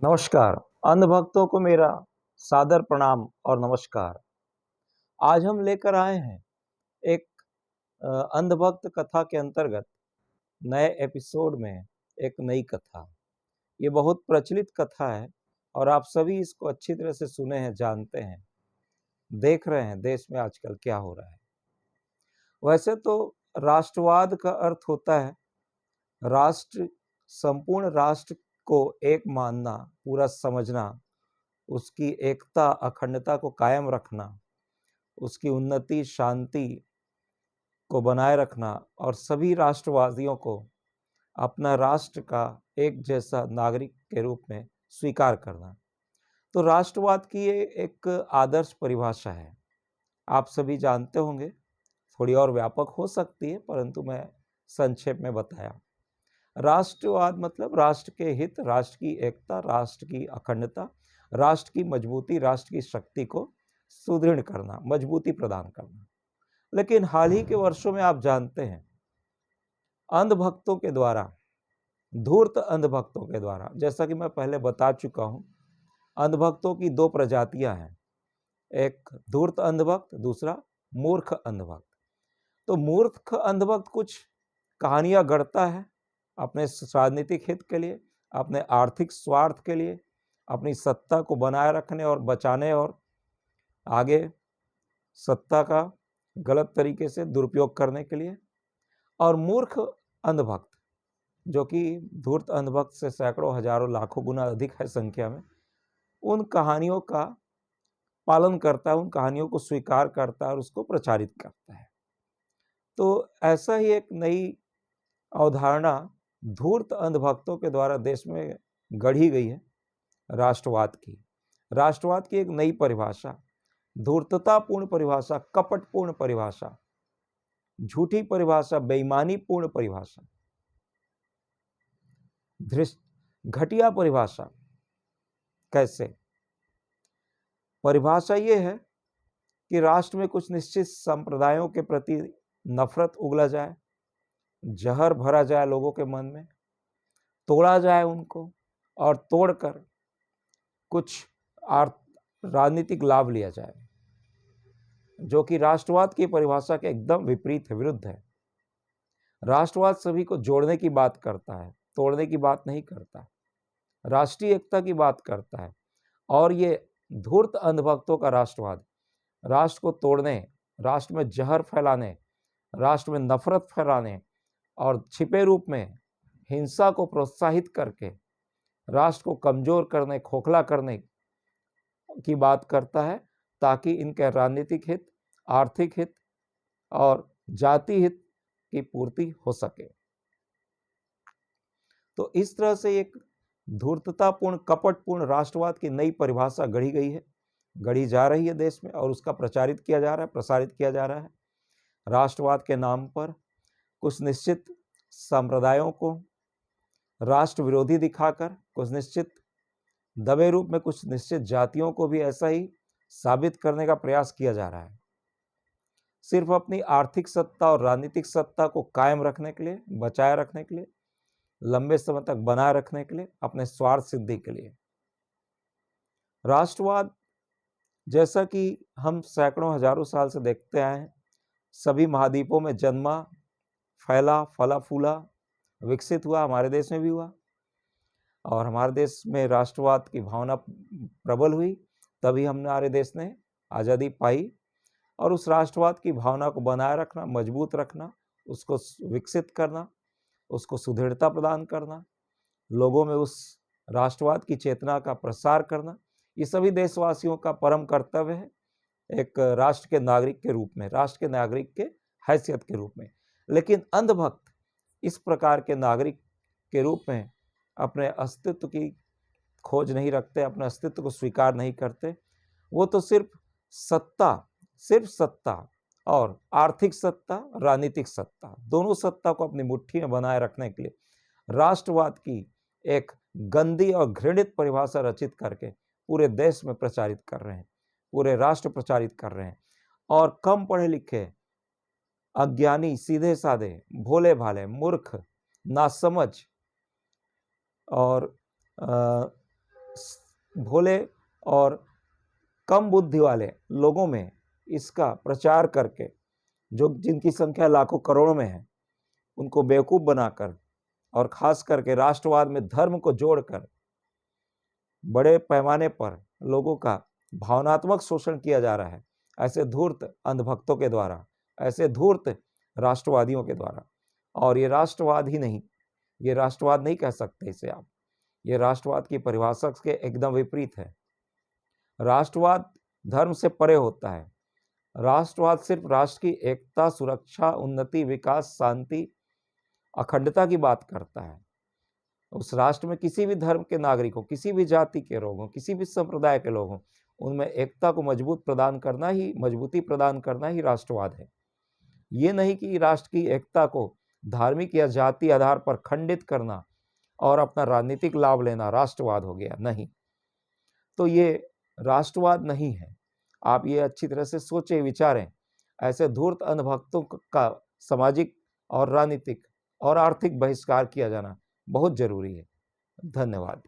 नमस्कार। अंध भक्तों को मेरा सादर प्रणाम और नमस्कार। आज हम लेकर आए हैं एक अंधभक्त कथा के अंतर्गत नए एपिसोड में एक नई कथा। ये बहुत प्रचलित कथा है और आप सभी इसको अच्छी तरह से सुने हैं, जानते हैं, देख रहे हैं देश में आजकल क्या हो रहा है। वैसे तो राष्ट्रवाद का अर्थ होता है राष्ट्र, संपूर्ण राष्ट्र को एक मानना, पूरा समझना, उसकी एकता अखंडता को कायम रखना, उसकी उन्नति शांति को बनाए रखना और सभी राष्ट्रवासियों को अपना राष्ट्र का एक जैसा नागरिक के रूप में स्वीकार करना। तो राष्ट्रवाद की ये एक आदर्श परिभाषा है, आप सभी जानते होंगे। थोड़ी और व्यापक हो सकती है परंतु मैं संक्षेप में बताया। राष्ट्रवाद मतलब राष्ट्र के हित, राष्ट्र की एकता, राष्ट्र की अखंडता, राष्ट्र की मजबूती, राष्ट्र की शक्ति को सुदृढ़ करना, मजबूती प्रदान करना। लेकिन हाल ही के वर्षों में आप जानते हैं अंधभक्तों के द्वारा, धूर्त अंधभक्तों के द्वारा, जैसा कि मैं पहले बता चुका हूं, अंधभक्तों की दो प्रजातियां हैं, एक धूर्त अंधभक्त, दूसरा मूर्ख अंधभक्त। तो मूर्ख अंधभक्त कुछ कहानियां गढ़ता है अपने राजनीतिक हित के लिए, अपने आर्थिक स्वार्थ के लिए, अपनी सत्ता को बनाए रखने और बचाने और आगे सत्ता का गलत तरीके से दुरुपयोग करने के लिए। और मूर्ख अंधभक्त जो कि धूर्त अंधभक्त से सैकड़ों हजारों लाखों गुना अधिक है संख्या में, उन कहानियों का पालन करता है, उन कहानियों को स्वीकार करता है और उसको प्रचारित करता है। तो ऐसा ही एक नई अवधारणा धूर्त अंधभक्तों के द्वारा देश में गढ़ी गई है राष्ट्रवाद की। राष्ट्रवाद की एक नई परिभाषा, धूर्ततापूर्ण परिभाषा, कपटपूर्ण परिभाषा, झूठी परिभाषा, बेईमानीपूर्ण परिभाषा, घटिया परिभाषा। कैसे? परिभाषा ये है कि राष्ट्र में कुछ निश्चित संप्रदायों के प्रति नफरत उगला जाए, जहर भरा जाए लोगों के मन में, तोड़ा जाए उनको और तोड़कर कुछ राजनीतिक लाभ लिया जाए, जो कि राष्ट्रवाद की परिभाषा के एकदम विपरीत है, विरुद्ध है। राष्ट्रवाद सभी को जोड़ने की बात करता है, तोड़ने की बात नहीं करता, राष्ट्रीय एकता की बात करता है। और ये धूर्त अंधभक्तों का राष्ट्रवाद राष्ट्र को तोड़ने, राष्ट्र में जहर फैलाने, राष्ट्र में नफरत फैलाने और छिपे रूप में हिंसा को प्रोत्साहित करके राष्ट्र को कमजोर करने, खोखला करने की बात करता है, ताकि इनके राजनीतिक हित, आर्थिक हित और जाति हित की पूर्ति हो सके। तो इस तरह से एक धूर्ततापूर्ण, कपटपूर्ण राष्ट्रवाद की नई परिभाषा गढ़ी गई है, गढ़ी जा रही है देश में, और उसका प्रचारित किया जा रहा है, प्रसारित किया जा रहा है। राष्ट्रवाद के नाम पर कुछ निश्चित संप्रदायों को राष्ट्र विरोधी दिखाकर, कुछ निश्चित दबे रूप में कुछ निश्चित जातियों को भी ऐसा ही साबित करने का प्रयास किया जा रहा है, सिर्फ अपनी आर्थिक सत्ता और राजनीतिक सत्ता को कायम रखने के लिए, बचाए रखने के लिए, लंबे समय तक बनाए रखने के लिए, अपने स्वार्थ सिद्धि के लिए। राष्ट्रवाद, जैसा कि हम सैकड़ों हजारों साल से देखते आए हैं, सभी महाद्वीपों में जन्मा, फैला, फला फूला, विकसित हुआ, हमारे देश में भी हुआ। और हमारे देश में राष्ट्रवाद की भावना प्रबल हुई, तभी हमारे देश ने आज़ादी पाई। और उस राष्ट्रवाद की भावना को बनाए रखना, मजबूत रखना, उसको विकसित करना, उसको सुदृढ़ता प्रदान करना, लोगों में उस राष्ट्रवाद की चेतना का प्रसार करना, ये सभी देशवासियों का परम कर्तव्य है, एक राष्ट्र के नागरिक के रूप में, राष्ट्र के नागरिक के हैसियत के रूप में। लेकिन अंधभक्त इस प्रकार के नागरिक के रूप में अपने अस्तित्व की खोज नहीं रखते, अपने अस्तित्व को स्वीकार नहीं करते। वो तो सिर्फ सत्ता और आर्थिक सत्ता, राजनीतिक सत्ता, दोनों सत्ता को अपनी मुट्ठी में बनाए रखने के लिए राष्ट्रवाद की एक गंदी और घृणित परिभाषा रचित करके पूरे देश में प्रचारित कर रहे हैं, पूरे राष्ट्र प्रचारित कर रहे हैं। और कम पढ़े लिखे, अज्ञानी, सीधे साधे, भोले भाले, मूर्ख, नासमझ और भोले और कम बुद्धि वाले लोगों में इसका प्रचार करके, जो जिनकी संख्या लाखों करोड़ों में है, उनको बेवकूफ़ बनाकर और खास करके राष्ट्रवाद में धर्म को जोड़कर बड़े पैमाने पर लोगों का भावनात्मक शोषण किया जा रहा है, ऐसे धूर्त अंधभक्तों के द्वारा, ऐसे धूर्त राष्ट्रवादियों के द्वारा। और ये राष्ट्रवाद ही नहीं, ये राष्ट्रवाद नहीं कह सकते इसे आप, ये राष्ट्रवाद की परिभाषा के एकदम विपरीत है। राष्ट्रवाद धर्म से परे होता है। राष्ट्रवाद सिर्फ राष्ट्र की एकता, सुरक्षा, उन्नति, विकास, शांति, अखंडता की बात करता है। उस राष्ट्र में किसी भी धर्म के नागरिकों, किसी भी जाति के लोगों, किसी भी संप्रदाय के लोगों, उनमें एकता को मजबूती प्रदान करना ही राष्ट्रवाद है। ये नहीं कि राष्ट्र की एकता को धार्मिक या जाति आधार पर खंडित करना और अपना राजनीतिक लाभ लेना राष्ट्रवाद हो गया, नहीं। तो ये राष्ट्रवाद नहीं है। आप ये अच्छी तरह से सोचें, विचारें। ऐसे धूर्त अंधभक्तों का सामाजिक और राजनीतिक और आर्थिक बहिष्कार किया जाना बहुत जरूरी है। धन्यवाद।